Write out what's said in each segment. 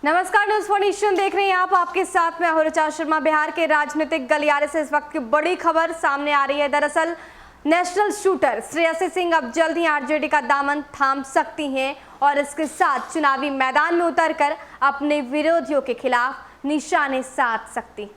नमस्कार, news for nation देख रहे हैं आप। आपके साथ में ऋचा शर्मा। बिहार के राजनीतिक गलियारे से इस वक्त की बड़ी खबर सामने आ रही है। दरअसल नेशनल शूटर श्रेयसी सिंह अब जल्द ही आरजेडी का दामन थाम सकती हैं और इसके साथ चुनावी मैदान में उतरकर अपने विरोधियों के खिलाफ निशाने साध सकती।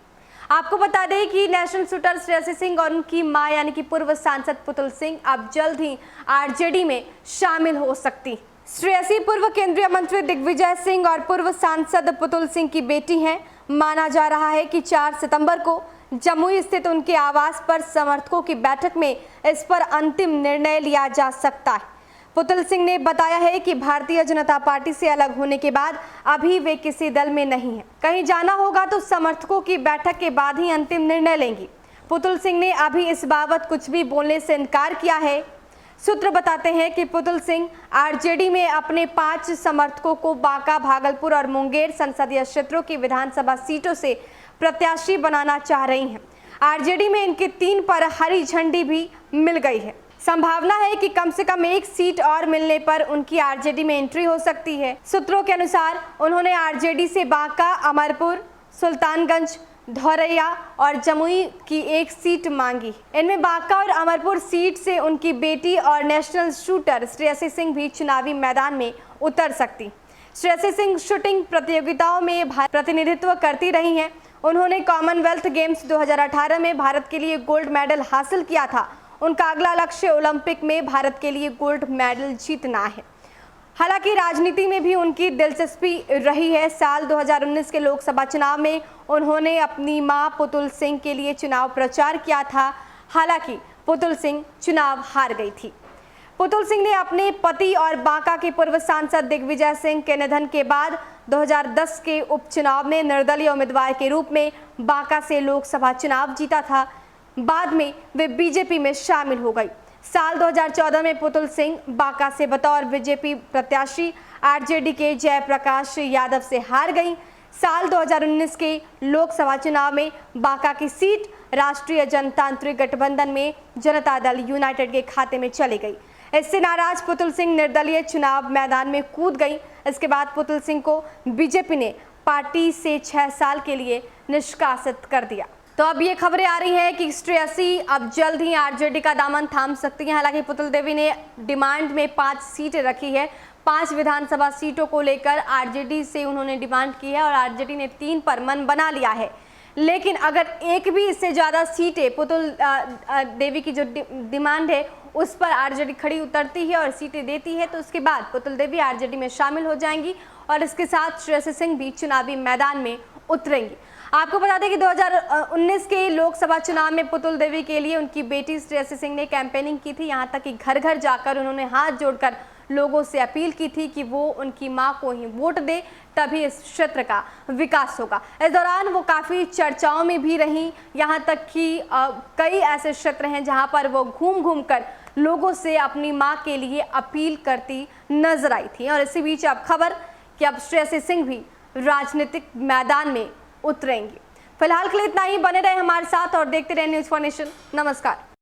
आपको बता दें कि नेशनल शूटर श्रेयसी सिंह और उनकी मां यानी कि पूर्व सांसद पुतुल सिंह अब जल्द ही आरजेडी में शामिल हो सकती। श्रेयसी पूर्व केंद्रीय मंत्री दिग्विजय सिंह और पूर्व सांसद पुतुल सिंह की बेटी हैं। माना जा रहा है कि 4 सितंबर को जमुई स्थित उनके आवास पर समर्थकों की बैठक में इस पर अंतिम निर्णय लिया जा सकता है। पुतुल सिंह ने बताया है कि भारतीय जनता पार्टी से अलग होने के बाद अभी वे किसी दल में नहीं है। कहीं जाना होगा तो समर्थकों की बैठक के बाद ही अंतिम निर्णय लेंगी। पुतुल सिंह ने अभी इस बाबत कुछ भी बोलने से इनकार किया है। सूत्र बताते हैं कि पुतुल सिंह आरजेडी में अपने 5 समर्थकों को बांका, भागलपुर और मुंगेर संसदीय क्षेत्रों की विधानसभा सीटों से प्रत्याशी बनाना चाह रही हैं। आरजेडी में इनके 3 पर हरी झंडी भी मिल गई है। संभावना है कि कम से कम 1 सीट और मिलने पर उनकी आरजेडी में एंट्री हो सकती है। सूत्रों के अनुसार उन्होंने आरजेडी से बांका, अमरपुर, सुल्तानगंज, धौरैया और जमुई की 1 सीट मांगी। इनमें बांका और अमरपुर सीट से उनकी बेटी और नेशनल शूटर श्रेयसी सिंह भी चुनावी मैदान में उतर सकती। श्रेयसी सिंह शूटिंग प्रतियोगिताओं में प्रतिनिधित्व करती रही हैं। उन्होंने कॉमनवेल्थ गेम्स 2018 में भारत के लिए गोल्ड मेडल हासिल किया था। उनका अगला लक्ष्य ओलंपिक में भारत के लिए गोल्ड मेडल जीतना है। हालांकि राजनीति में भी उनकी दिलचस्पी रही है। साल 2019 के लोकसभा चुनाव में उन्होंने अपनी मां पुतुल सिंह के लिए चुनाव प्रचार किया था। हालांकि पुतुल सिंह चुनाव हार गई थी। पुतुल सिंह ने अपने पति और बांका के पूर्व सांसद दिग्विजय सिंह के निधन के बाद 2010 के उपचुनाव में निर्दलीय उम्मीदवार के रूप में बांका से लोकसभा चुनाव जीता था। बाद में वे बीजेपी में शामिल हो गई। साल 2014 में पुतुल सिंह बांका से बतौर बीजेपी प्रत्याशी आरजेडी के जयप्रकाश यादव से हार गई। साल 2019 के लोकसभा चुनाव में बांका की सीट राष्ट्रीय जनतांत्रिक गठबंधन में जनता दल यूनाइटेड के खाते में चली गई। इससे नाराज पुतुल सिंह निर्दलीय चुनाव मैदान में कूद गई। इसके बाद पुतुल सिंह को बीजेपी ने पार्टी से 6 साल के लिए निष्कासित कर दिया। तो अब ये खबरें आ रही हैं कि श्रेयसी अब जल्द ही आरजेडी का दामन थाम सकती हैं। हालांकि पुतुल देवी ने डिमांड में 5 सीटें रखी है। 5 विधानसभा सीटों को लेकर आरजेडी से उन्होंने डिमांड की है और आरजेडी ने 3 पर मन बना लिया है। लेकिन अगर एक भी इससे ज़्यादा सीटें पुतुल देवी की जो डिमांड है उस पर आरजेडी खड़ी उतरती है और सीटें देती है तो उसके बाद पुतुल देवी आरजेडी में शामिल हो जाएंगी और इसके साथ श्रेयसी सिंह भी चुनावी मैदान में उतरेंगी। आपको बता दें कि 2019 के लोकसभा चुनाव में पुतुल देवी के लिए उनकी बेटी श्रेयसी सिंह ने कैंपेनिंग की थी। यहां तक कि घर घर जाकर उन्होंने हाथ जोड़कर लोगों से अपील की थी कि वो उनकी मां को ही वोट दे, तभी इस क्षेत्र का विकास होगा। इस दौरान वो काफ़ी चर्चाओं में भी रहीं। यहाँ तक कि कई ऐसे क्षेत्र हैं जहाँ पर वो घूम घूम कर लोगों से अपनी माँ के लिए अपील करती नजर आई थी। और इसी बीच अब खबर कि अब श्रेयसी सिंह भी राजनीतिक मैदान में उतरेंगी। फिलहाल के लिए इतना ही। बने रहे हमारे साथ और देखते रहे न्यूज़ फॉर नेशन। नमस्कार।